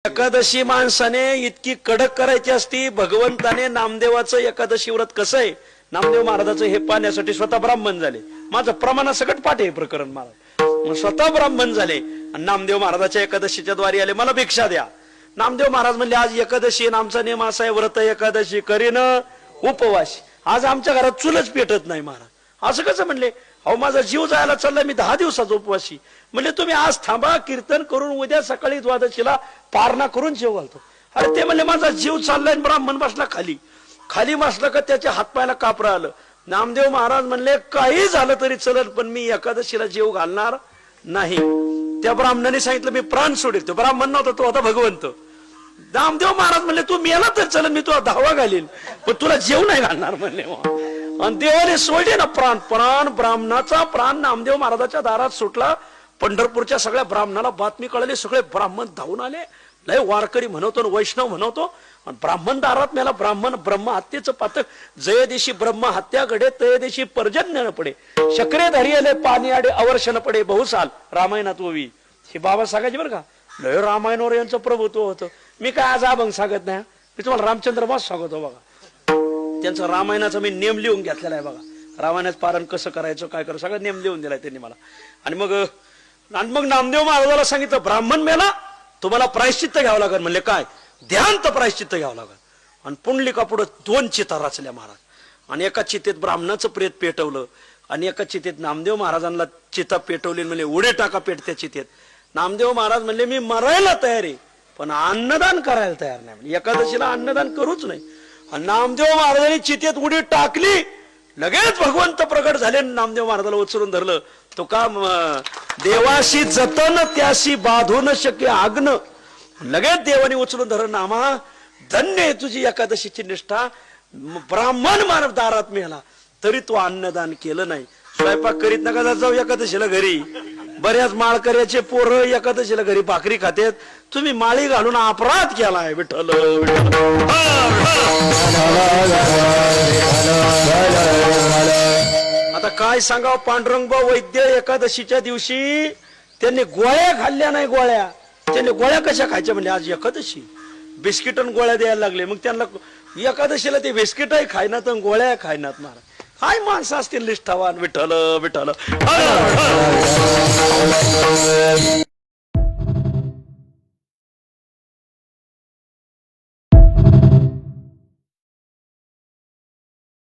एकादशी माणसाने इतकी कडक करायची असती. भगवंताने नामदेवाचं एकादशी व्रत कसं आहे, नामदेव महाराजाचं हे पाहण्यासाठी स्वतः ब्राह्मण झाले. माझं प्रमाणासकट पाठ आहे प्रकरण महाराज. स्वतः ब्राह्मण झाले आणि नामदेव महाराजाच्या एकादशीच्या द्वारी आले, मला भिक्षा द्या. नामदेव महाराज म्हणले आज एकादशी आहे, आमचा नियम असा आहे, व्रत एकादशी करीन उपवास. आज आमच्या घरात चुलच पेटत नाही महाराज. असं कसं म्हणले? अहो माझा जीव जायला चाललाय, मी 10 दिवसाचा उपवासी. म्हणजे तुम्ही आज थांबा, कीर्तन करून उद्या सकाळी द्वादशीला पारणा करून जेव घालतो. अरे ते म्हणले माझा जीव चाललाय. ब्राह्मण बसला खाली. खाली बसला का त्याच्या हातपायाला कापरा आलं. नामदेव महाराज म्हणले काही झालं तरी चलत, पण मी एकादशीला जेव घालणार नाही. त्या ब्राह्मणाने सांगितलं मी प्राण सोडेल. तो ब्राह्मण नव्हता, तो होता भगवंत. नामदेव महाराज म्हणले तू मेला तर चलन, मी तुला धावा घालील, पण तुला जेव नाही घालणार म्हणले. आणि देवाने सोडले ना प्राण. प्राण ब्राह्मणाचा प्राण नामदेव महाराजाच्या दारात सुटला. पंढरपूरच्या सगळ्या ब्राह्मणाला बातमी कळली. सगळे ब्राह्मण धावून आले. लय वारकरी म्हणवतो, वैष्णव म्हणवतो. ब्राह्मण दारात मेला. ब्राह्मण ब्रह्म हत्येचं पातक. जय दिशी ब्रह्म हत्या घडे, तय दिशी पर्जन्य न पडे. शकरे धरियले पाणी आडे अवर्षण पडे बहुसाल. रामायणात ओवी हे बाबा सांगायचे बरं का. लय रामायणावर यांचं प्रभुत्व होतं. मी काय आज अभंग सांगत नाही, मी तुम्हाला रामचंद्र मास सांगतो बघा. त्यांचं रामायणाचा मी नेम लिहून घेतलेला आहे बघा. रामायणाचं पारण कसं करायचं, काय करायचं, सगळं नेम लिहून दिलाय त्यांनी मला. आणि मग नामदेव महाराजाला सांगितलं ब्राह्मण मेला, तुम्हाला प्रायश्चित्त घ्यावं लागेल. म्हणले काय? ध्यान तर प्रायश्चित्त घ्यावं लागेल. आणि पुंडलिका पुढे 2 चिता रचल्या महाराज. आणि एका चितेत ब्राह्मणाचं प्रेत पेटवलं आणि एका चितेत नामदेव महाराजांना चिता पेटवली. म्हणजे उडे टाका पेट त्या चितेत. नामदेव महाराज म्हणले मी मरायला तयार आहे, पण अन्नदान करायला तयार नाही. म्हणजे एकादशीला अन्नदान करूच नाही. आणि नामदेव महाराजांनी चितेत उडी टाकली. लगेच भगवंत प्रगट झाले. नामदेव महाराजाला उचलून धरलं. तो का देवाशी जतन त्याशी बाधू न शक्य आग्न. लगेच देवाने उचलून धरलं. नामा धन्य आहे तुझी एकादशीची निष्ठा. ब्राह्मण मानव दारात मिळाला तरी तू अन्नदान केलं नाही. स्वयंपाक करीत नका जाऊ एकादशीला घरी. बऱ्याच माळकऱ्याचे पोरं एकादशीला घरी भाकरी खातेत. तुम्ही माळी घालून अपराध केलाय. विठ्ठल आता काय सांगाव. पांडुरंगबा वैद्य एकादशीच्या दिवशी त्यांनी गोळ्या खाल्ल्या नाही. गोळ्या त्यांनी गोळ्या कशा खायच्या म्हणजे आज एकादशी. बिस्किट आणि गोळ्या द्यायला लागले. मग त्यांना एकादशीला ते बिस्किटही खायनात आणि गोळ्या खायनात. महाराज काय माणसं असतील निष्ठावान. विठ्ठल विठ्ठल.